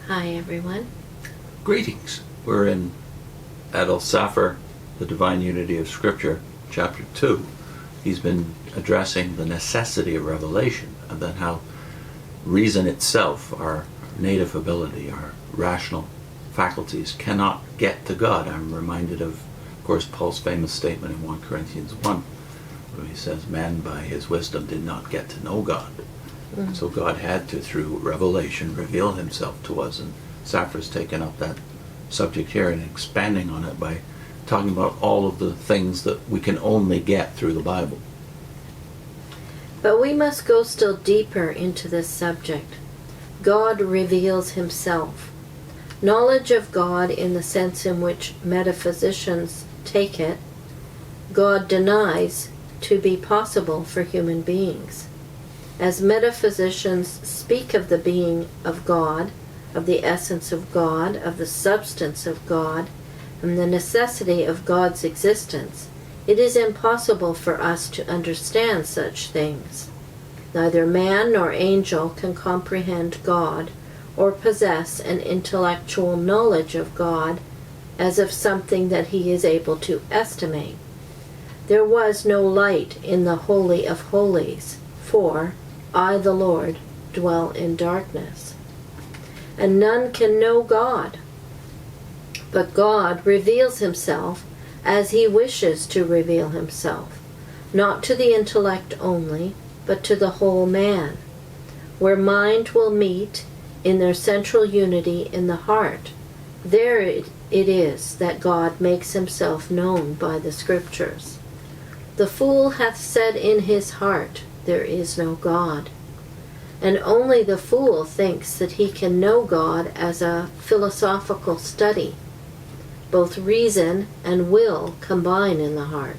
Hi, everyone. Greetings. We're in Adol Sefer, The Divine Unity of Scripture, chapter 2. He's been addressing the necessity of revelation, and then how reason itself, our native ability, our rational faculties, cannot get to God. I'm reminded of course, Paul's famous statement in 1 Corinthians 1, where he says, man by his wisdom did not get to know God. So God had to, through revelation, reveal himself to us. And Safra's taken up that subject here and expanding on it by talking about all of the things that we can only get through the Bible. But we must go still deeper into this subject. God reveals himself. Knowledge of God, in the sense in which metaphysicians take it, God denies to be possible for human beings. As metaphysicians speak of the being of God, of the essence of God, of the substance of God, and the necessity of God's existence, it is impossible for us to understand such things. Neither man nor angel can comprehend God or possess an intellectual knowledge of God as of something that he is able to estimate. There was no light in the Holy of Holies, for I, the Lord, dwell in darkness. And none can know God. But God reveals himself as he wishes to reveal himself, not to the intellect only, but to the whole man. Where mind will meet in their central unity in the heart, there it is that God makes himself known by the Scriptures. The fool hath said in his heart, there is no God. And only the fool thinks that he can know God as a philosophical study. Both reason and will combine in the heart,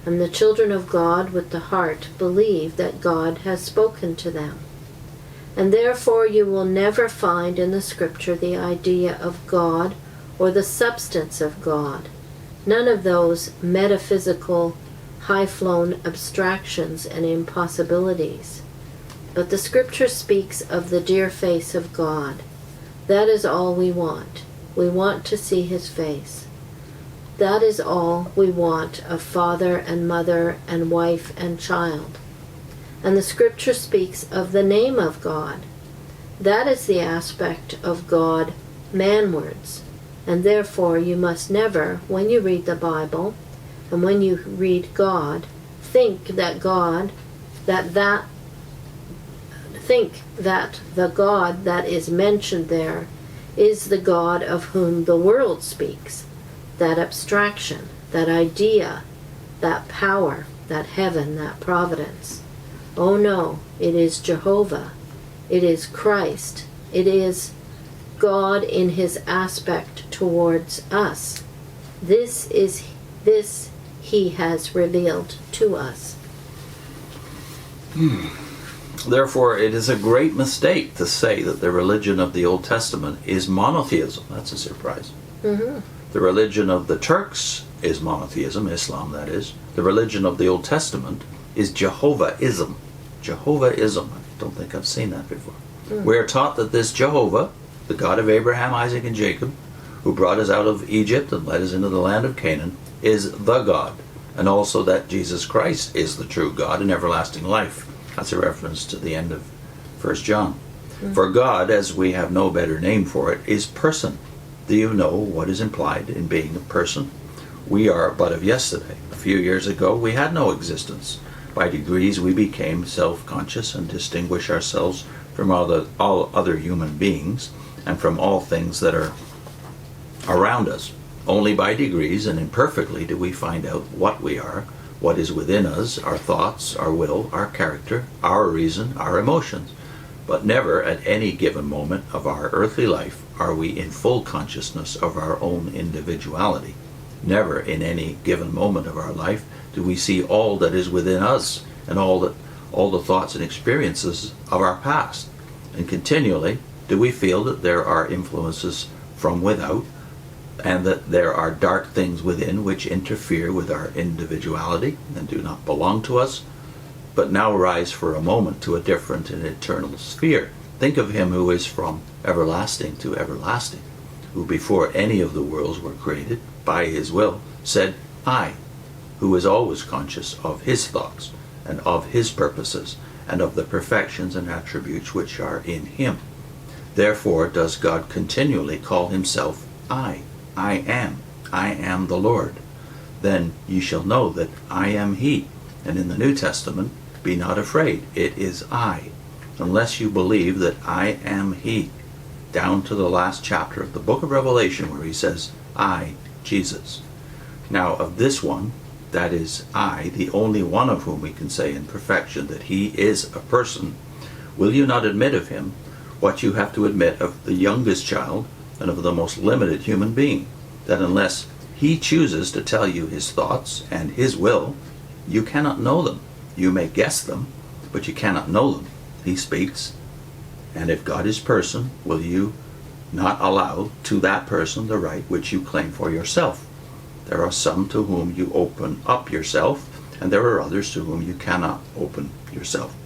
and the children of God with the heart believe that God has spoken to them. And therefore you will never find in the Scripture the idea of God or the substance of God, none of those metaphysical high-flown abstractions and impossibilities. But the Scripture speaks of the dear face of God. That is all we want. We want to see his face. That is all we want of father and mother and wife and child. And the Scripture speaks of the name of God. That is the aspect of God manwards. And therefore you must never, when you read the Bible, and when you read God, think that the God that is mentioned there is the God of whom the world speaks, that abstraction, that idea, that power, that heaven, that providence. Oh no, it is Jehovah, it is Christ, it is God in his aspect towards us. This he has revealed to us. Therefore, it is a great mistake to say that the religion of the Old Testament is monotheism. That's a surprise. The religion of the Turks is monotheism, Islam that is. The religion of the Old Testament is Jehovahism. Jehovahism. I don't think I've seen that before. We are taught that this Jehovah, the God of Abraham, Isaac, and Jacob, who brought us out of Egypt and led us into the land of Canaan, is the God, and also that Jesus Christ is the true God and everlasting life. That's a reference to the end of 1 John. For God, as we have no better name for it, is person. Do you know what is implied in being a person? We are but of yesterday. A few years ago we had no existence. By degrees we became self-conscious and distinguish ourselves from all other human beings and from all things that are around us. Only by degrees and imperfectly do we find out what we are, what is within us, our thoughts, our will, our character, our reason, our emotions. But never at any given moment of our earthly life are we in full consciousness of our own individuality. Never in any given moment of our life do we see all that is within us and all the thoughts and experiences of our past. And continually do we feel that there are influences from without, and that there are dark things within which interfere with our individuality and do not belong to us, but now rise for a moment to a different and eternal sphere Think of him who is from everlasting to everlasting, who before any of the worlds were created, by his will, said, I, who is always conscious of his thoughts, and of his purposes, and of the perfections and attributes which are in him. Therefore does God continually call himself I am the Lord. Then ye shall know that I am he. And in the New Testament, be not afraid, it is I, unless you believe that I am he. Down to the last chapter of the book of Revelation where he says, I, Jesus. Now of this one, that is I, the only one of whom we can say in perfection that he is a person, will you not admit of him what you have to admit of the youngest child and of the most limited human being, that unless he chooses to tell you his thoughts and his will, you cannot know them. You may guess them, but you cannot know them. He speaks, and if God is person, will you not allow to that person the right which you claim for yourself? There are some to whom you open up yourself, and there are others to whom you cannot open yourself.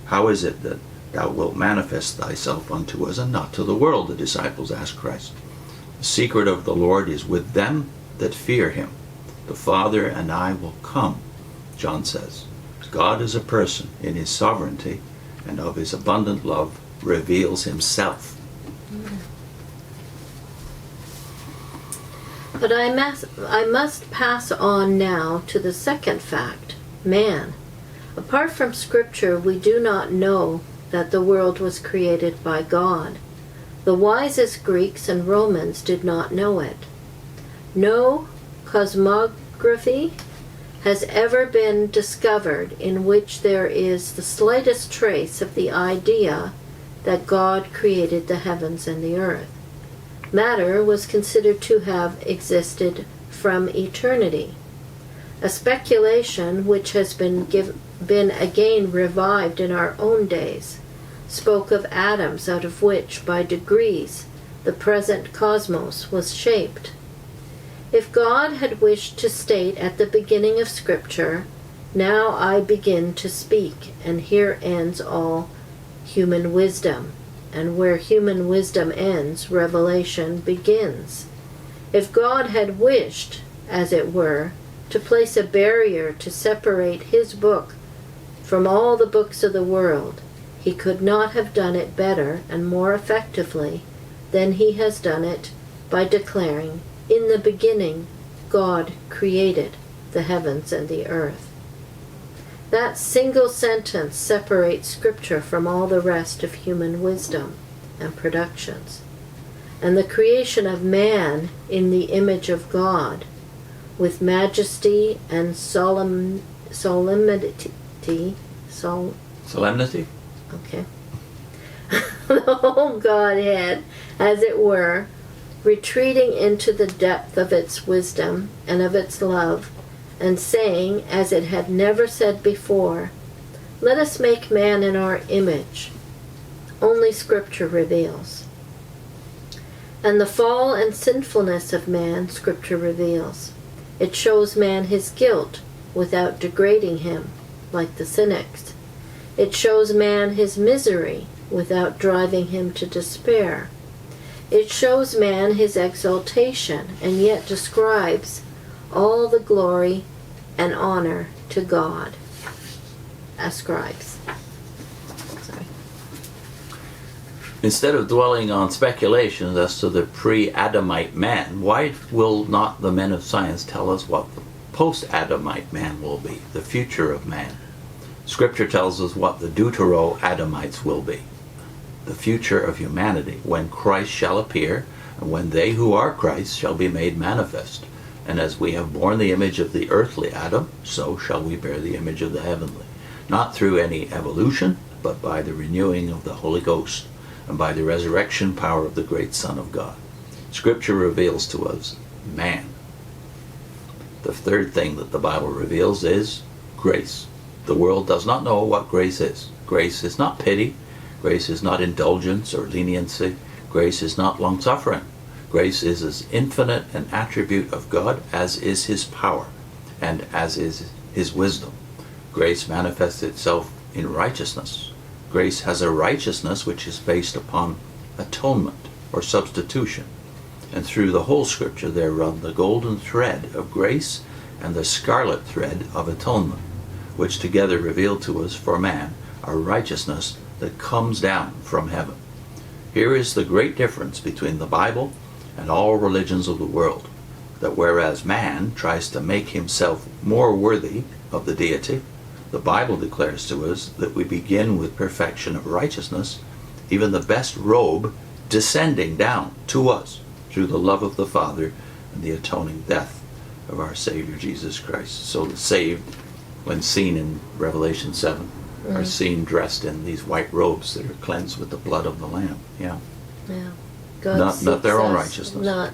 How is it that thou wilt manifest thyself unto us and not to the world? The disciples asked Christ. The secret of the Lord is with them that fear him. The Father and I will come, John says. God is a person in his sovereignty, and of his abundant love reveals himself. But I must pass on now to the second fact, man. Apart from Scripture, we do not know that the world was created by God. The wisest Greeks and Romans did not know it. No cosmography has ever been discovered in which there is the slightest trace of the idea that God created the heavens and the earth. Matter was considered to have existed from eternity. A speculation which has been again revived in our own days spoke of atoms out of which, by degrees, the present cosmos was shaped. If God had wished to state at the beginning of Scripture, now I begin to speak, and here ends all human wisdom, and where human wisdom ends, revelation begins. If God had wished, as it were, to place a barrier to separate his book from all the books of the world, he could not have done it better and more effectively than he has done it by declaring, in the beginning, God created the heavens and the earth. That single sentence separates Scripture from all the rest of human wisdom and productions. And the creation of man in the image of God, with majesty and solemnity. Okay. The whole Godhead, as it were, retreating into the depth of its wisdom and of its love, and saying, as it had never said before, let us make man in our image, only Scripture reveals. And the fall and sinfulness of man, Scripture reveals. It shows man his guilt without degrading him, like the cynics. It shows man his misery without driving him to despair. It shows man his exaltation, and yet describes all the glory and honor to God. Ascribes. Sorry. Instead of dwelling on speculations as to the pre-Adamite man, why will not the men of science tell us what the post-Adamite man will be, the future of man? Scripture tells us what the Deutero-Adamites will be, the future of humanity, when Christ shall appear, and when they who are Christ shall be made manifest. And as we have borne the image of the earthly Adam, so shall we bear the image of the heavenly, not through any evolution, but by the renewing of the Holy Ghost, and by the resurrection power of the great Son of God. Scripture reveals to us man. The third thing that the Bible reveals is grace. The world does not know what grace is. Grace is not pity. Grace is not indulgence or leniency. Grace is not long-suffering. Grace is as infinite an attribute of God as is his power and as is his wisdom. Grace manifests itself in righteousness. Grace has a righteousness which is based upon atonement or substitution. And through the whole Scripture there run the golden thread of grace and the scarlet thread of atonement, which together reveal to us for man a righteousness that comes down from heaven. Here is the great difference between the Bible and all religions of the world, that whereas man tries to make himself more worthy of the deity, the Bible declares to us that we begin with perfection of righteousness, even the best robe descending down to us through the love of the Father and the atoning death of our Savior Jesus Christ. So the saved, when seen in Revelation 7, are seen dressed in these white robes that are cleansed with the blood of the Lamb. Yeah. Yeah. God Not their own seeks us, righteousness. Not.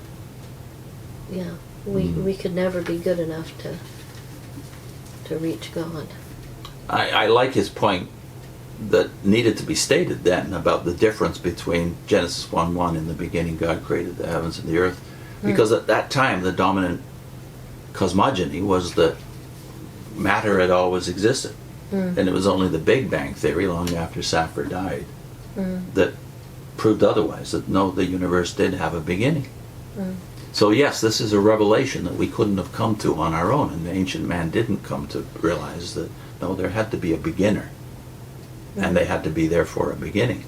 Yeah. We could never be good enough to reach God. I like his point that needed to be stated then about the difference between Genesis 1:1, in the beginning God created the heavens and the earth, because at that time the dominant cosmogony was that matter had always existed. And it was only the Big Bang Theory, long after Saphir died, that proved otherwise, that no, the universe did have a beginning. So yes, this is a revelation that we couldn't have come to on our own, and the ancient man didn't come to realize that, no, there had to be a beginner, and they had to be therefore a beginning.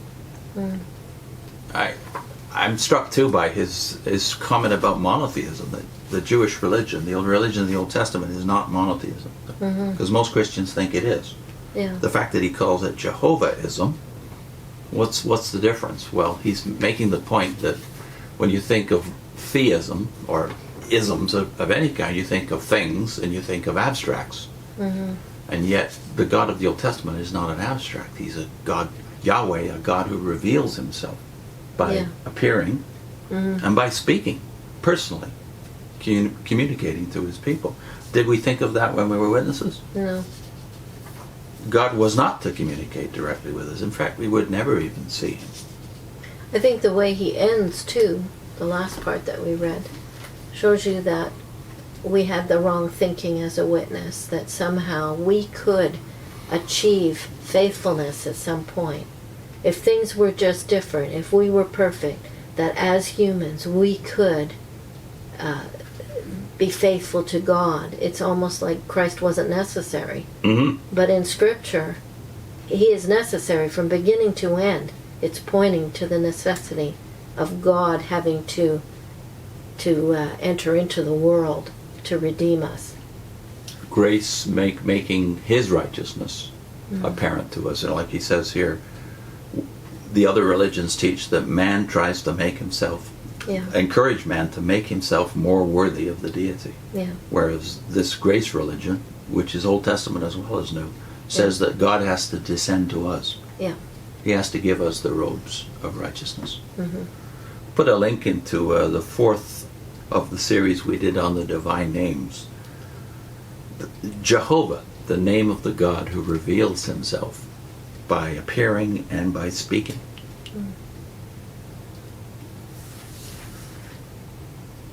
I'm struck too by his comment about monotheism, that the Jewish religion, the old religion of the Old Testament, is not monotheism, because most Christians think it is. Yeah. The fact that he calls it Jehovahism, what's the difference? Well, he's making the point that when you think of theism or isms of any kind, you think of things and you think of abstracts. And yet the God of the Old Testament is not an abstract. He's a God, Yahweh, a God who reveals himself by appearing and by speaking personally, communicating to his people. Did we think of that when we were witnesses? No. God was not to communicate directly with us. In fact, we would never even see him. I think the way he ends too, the last part that we read, shows you that we had the wrong thinking as a witness, that somehow we could achieve faithfulness at some point. If things were just different, if we were perfect, that as humans we could be faithful to God. It's almost like Christ wasn't necessary. But in Scripture, he is necessary from beginning to end. It's pointing to the necessity of God having to enter into the world to redeem us. Grace making his righteousness apparent to us. And like he says here, the other religions teach that man tries to make himself, encourage man to make himself more worthy of the deity. Whereas this grace religion, which is Old Testament as well as New, says that God has to descend to us. He has to give us the robes of righteousness. Put a link into the fourth of the series we did on the divine names. Jehovah, the name of the God who reveals himself by appearing and by speaking.